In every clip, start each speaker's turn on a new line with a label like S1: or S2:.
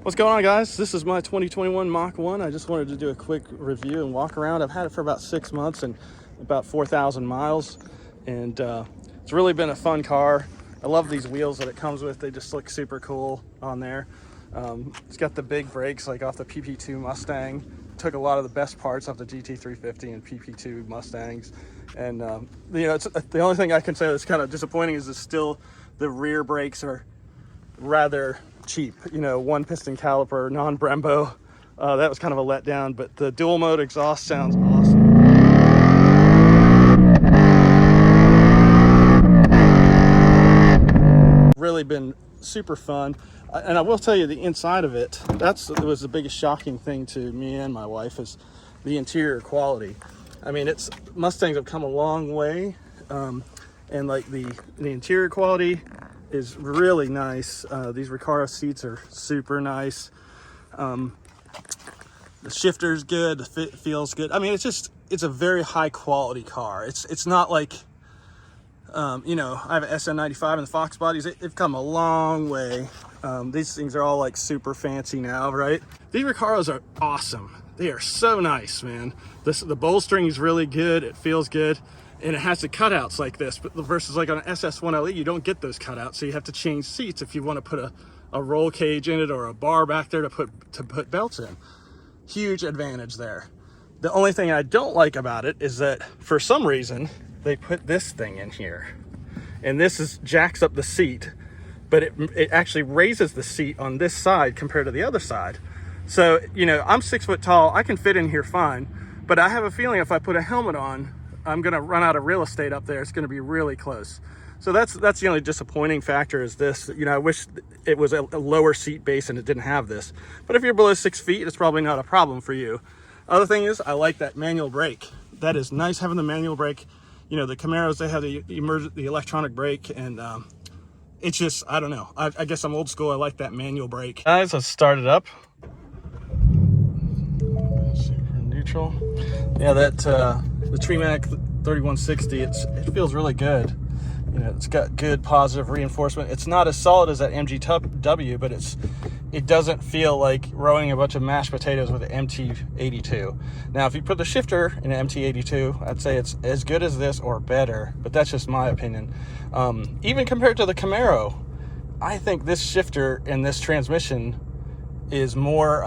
S1: What's going on, guys? This is my 2021 Mach 1. I just wanted to do a quick review and walk around. I've had it for about 6 months and about 4,000 miles, and it's really been a fun car. I love these wheels that it comes with. They just look super cool on there. It's got the big brakes like off the PP2 Mustang. Took a lot of the best parts off the GT350 and PP2 Mustangs, and it's the only thing I can say that's kind of disappointing is still the rear brakes are rather cheap. One piston caliper, non-Brembo. That was kind of a letdown, but the dual mode exhaust sounds awesome. Really been super fun. And I will tell you, the inside of it, was the biggest shocking thing to me and my wife, is the interior quality. I mean, Mustangs have come a long way, and like the interior quality is really nice. These Ricardo seats are super nice. The shifter's good. The fit feels good. I mean, it's a very high quality car. It's not like, I have an SN95 and the Fox bodies. They've come a long way. These things are all like super fancy now, right? These Recaros are awesome. They are so nice, man. The bolstering is really good. It feels good. And it has the cutouts like this, but versus like on an SS1LE, you don't get those cutouts. So you have to change seats if you want to put a roll cage in it or a bar back there to put belts in. Huge advantage there. The only thing I don't like about it is that for some reason they put this thing in here, and this jacks up the seat, but it actually raises the seat on this side compared to the other side. So, I'm 6 foot tall. I can fit in here fine, but I have a feeling if I put a helmet on, I'm going to run out of real estate up there. It's going to be really close. So that's the only disappointing factor is this. I wish it was a lower seat base and it didn't have this. But if you're below 6 feet, it's probably not a problem for you. Other thing is, I like that manual brake. That is nice having the manual brake. The Camaros, they have the electronic brake, and it's just, I don't know. I guess I'm old school. I like that manual brake. Guys, let's start it up. Super neutral. Yeah, the Tremac 3160, it feels really good. It's got good positive reinforcement. It's not as solid as that MGW, but it doesn't feel like rowing a bunch of mashed potatoes with an MT82. Now, if you put the shifter in an MT82, I'd say it's as good as this or better, but that's just my opinion. Even compared to the Camaro, I think this shifter and this transmission is more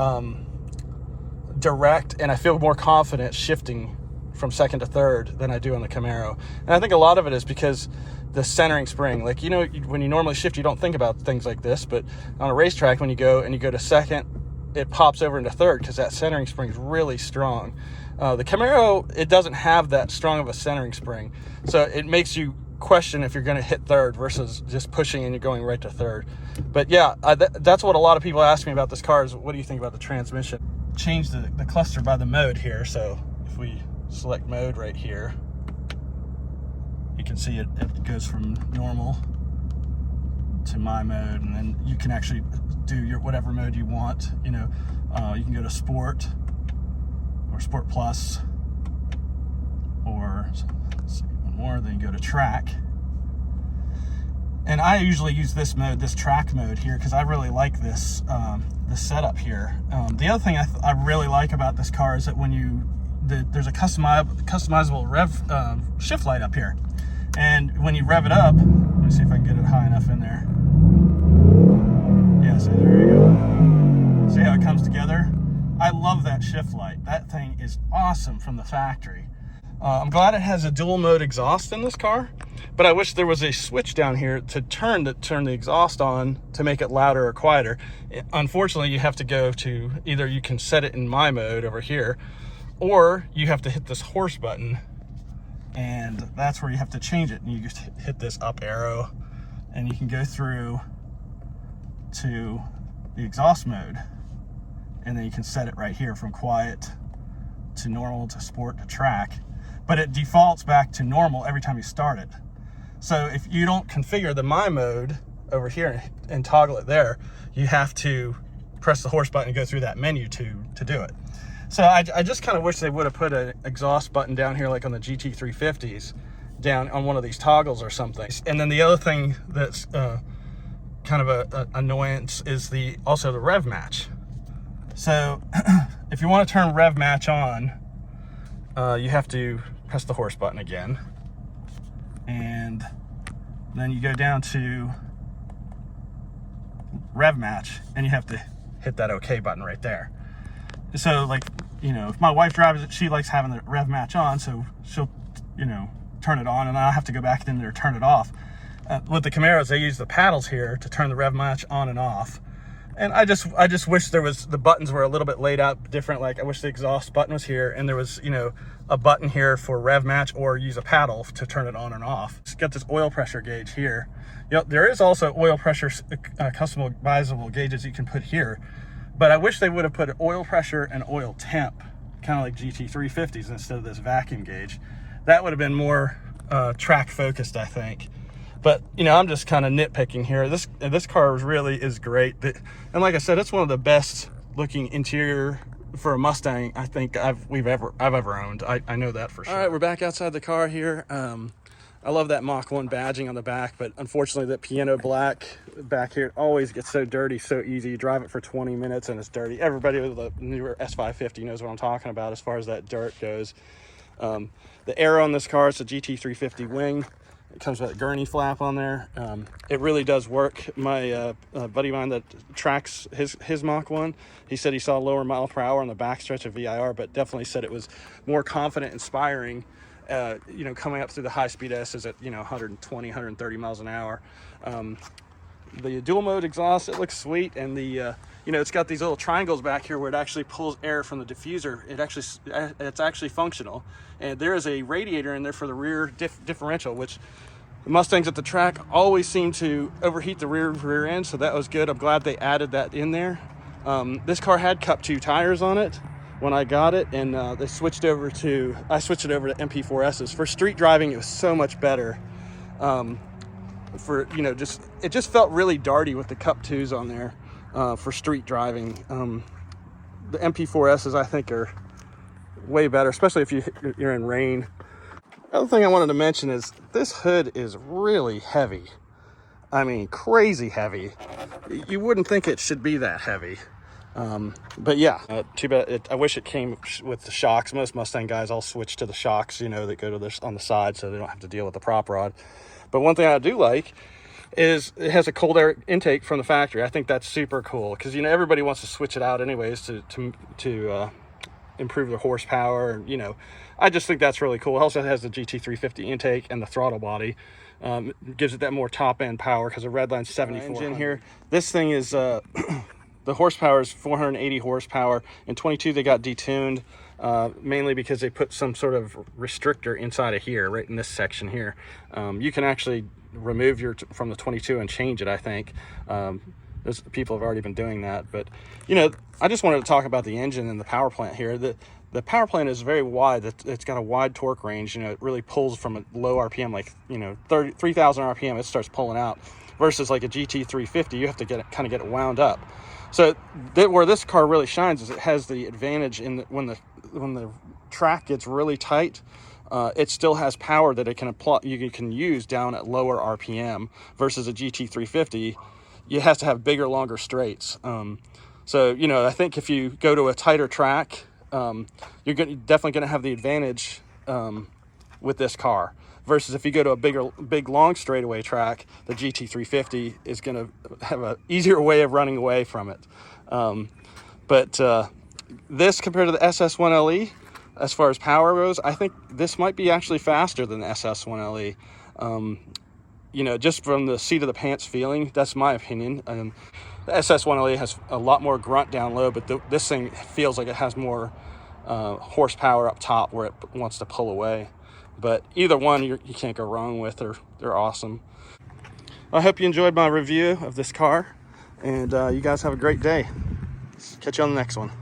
S1: direct, and I feel more confident shifting from second to third than I do on the Camaro. And I think a lot of it is because the centering spring, like, when you normally shift, you don't think about things like this, but on a racetrack, when you go to second, it pops over into third because that centering spring is really strong. The Camaro, it doesn't have that strong of a centering spring, so it makes you question if you're going to hit third versus just pushing and you're going right to third. But yeah, that's what a lot of people ask me about this car is, what do you think about the transmission? Change the cluster by the mode here. So if we select mode right here, you can see it goes from normal to my mode, and then you can actually do your whatever mode you want. You can go to sport or sport plus, or let's see, one more, then you go to track. And I usually use this track mode here, because I really like this setup here. The other thing I really like about this car is that there's a customizable rev shift light up here, and when you rev it up, let me see if I can get it high enough in there. Yeah, so there you go. See how it comes together? I love that shift light. That thing is awesome from the factory. I'm glad it has a dual mode exhaust in this car, but I wish there was a switch down here to turn the exhaust on to make it louder or quieter. Unfortunately, you have to go to either you can set it in my mode over here, or you have to hit this horse button, and that's where you have to change it. And you just hit this up arrow, and you can go through to the exhaust mode, and then you can set it right here from quiet to normal to sport to track. But it defaults back to normal every time you start it. So if you don't configure the my mode over here and toggle it there, you have to press the horse button and go through that menu to do it. So I just kind of wish they would have put an exhaust button down here like on the GT350s, down on one of these toggles or something. And then the other thing that's kind of a annoyance is also the rev match. So if you want to turn rev match on, you have to press the horse button again, and then you go down to rev match, and you have to hit that OK button right there. So, like, you know, if my wife drives it, she likes having the rev match on, so she'll, you know, turn it on, and I'll have to go back in there to turn it off. With the Camaros, they use the paddles here to turn the rev match on and off. And I just wish the buttons were a little bit laid out different. Like, I wish the exhaust button was here, and there was, you know, a button here for rev match, or use a paddle to turn it on and off. It's got this oil pressure gauge here. You know, there is also oil pressure customizable gauges you can put here, but I wish they would have put oil pressure and oil temp, kind of like GT350s, instead of this vacuum gauge. That would have been more track focused, I think. But, you know, I'm just kind of nitpicking here. This car really is great. And like I said, it's one of the best looking interior for a Mustang I think I've ever owned. I know that for sure. All right, we're back outside the car here. I love that Mach1 badging on the back, but unfortunately that piano black back here always gets so dirty so easy. You drive it for 20 minutes and it's dirty. Everybody with the newer S550 knows what I'm talking about as far as that dirt goes. The aero on this car is a GT350 wing. It comes with a gurney flap on there. It really does work. My buddy of mine that tracks his Mach1, he said he saw lower mile per hour on the backstretch of VIR, but definitely said it was more confident, inspiring, you know, coming up through the high-speed S's at, you know, 120, 130 miles an hour. The dual mode exhaust, it looks sweet, and you know, it's got these little triangles back here where it actually pulls air from the diffuser. It's actually functional, and there is a radiator in there for the rear differential, which the Mustangs at the track always seem to overheat the rear end, so that was good. I'm glad they added that in there. This car had Cup 2 tires on it when I got it, and I switched it over to MP4S's. For street driving, it was so much better. For, you know, it just felt really darty with the Cup 2s on there for street driving. The MP4S's, I think, are way better, especially if you're in rain. The other thing I wanted to mention is this hood is really heavy. I mean, crazy heavy. You wouldn't think it should be that heavy. But yeah, too bad. I wish it came with the shocks. Most Mustang guys all switch to the shocks, you know, that go to this on the side, so they don't have to deal with the prop rod. But one thing I do like is it has a cold air intake from the factory. I think that's super cool, because, you know, everybody wants to switch it out anyways to improve the horsepower. And, you know, I just think that's really cool. It also has the GT350 intake and the throttle body. Gives it that more top end power, because the Redline's 74 engine here. This thing is the horsepower is 480 horsepower. In 22 they got detuned, mainly because they put some sort of restrictor inside of here, right in this section here. You can actually remove from the 22 and change it, I think. Those people have already been doing that. But, you know, I just wanted to talk about the engine and the power plant here. The power plant is very wide. It's got a wide torque range. You know, it really pulls from a low RPM, like, you know, 3,000 RPM, it starts pulling out. Versus like a GT350, you have to get it wound up. So where this car really shines is it has the advantage when the track gets really tight, it still has power that it can apply. You can use down at lower RPM. Versus a GT350, it has to have bigger, longer straights. So, you know, I think if you go to a tighter track, you're definitely going to have the advantage with this car. Versus if you go to a big, long straightaway track, the GT350 is going to have an easier way of running away from it. But this, compared to the SS1LE, as far as power goes, I think this might be actually faster than the SS1LE. You know, just from the seat of the pants feeling, that's my opinion. The SS1LE has a lot more grunt down low, but this thing feels like it has more horsepower up top where it wants to pull away. But either one, you can't go wrong with. They're awesome. I hope you enjoyed my review of this car, and you guys have a great day. Catch you on the next one.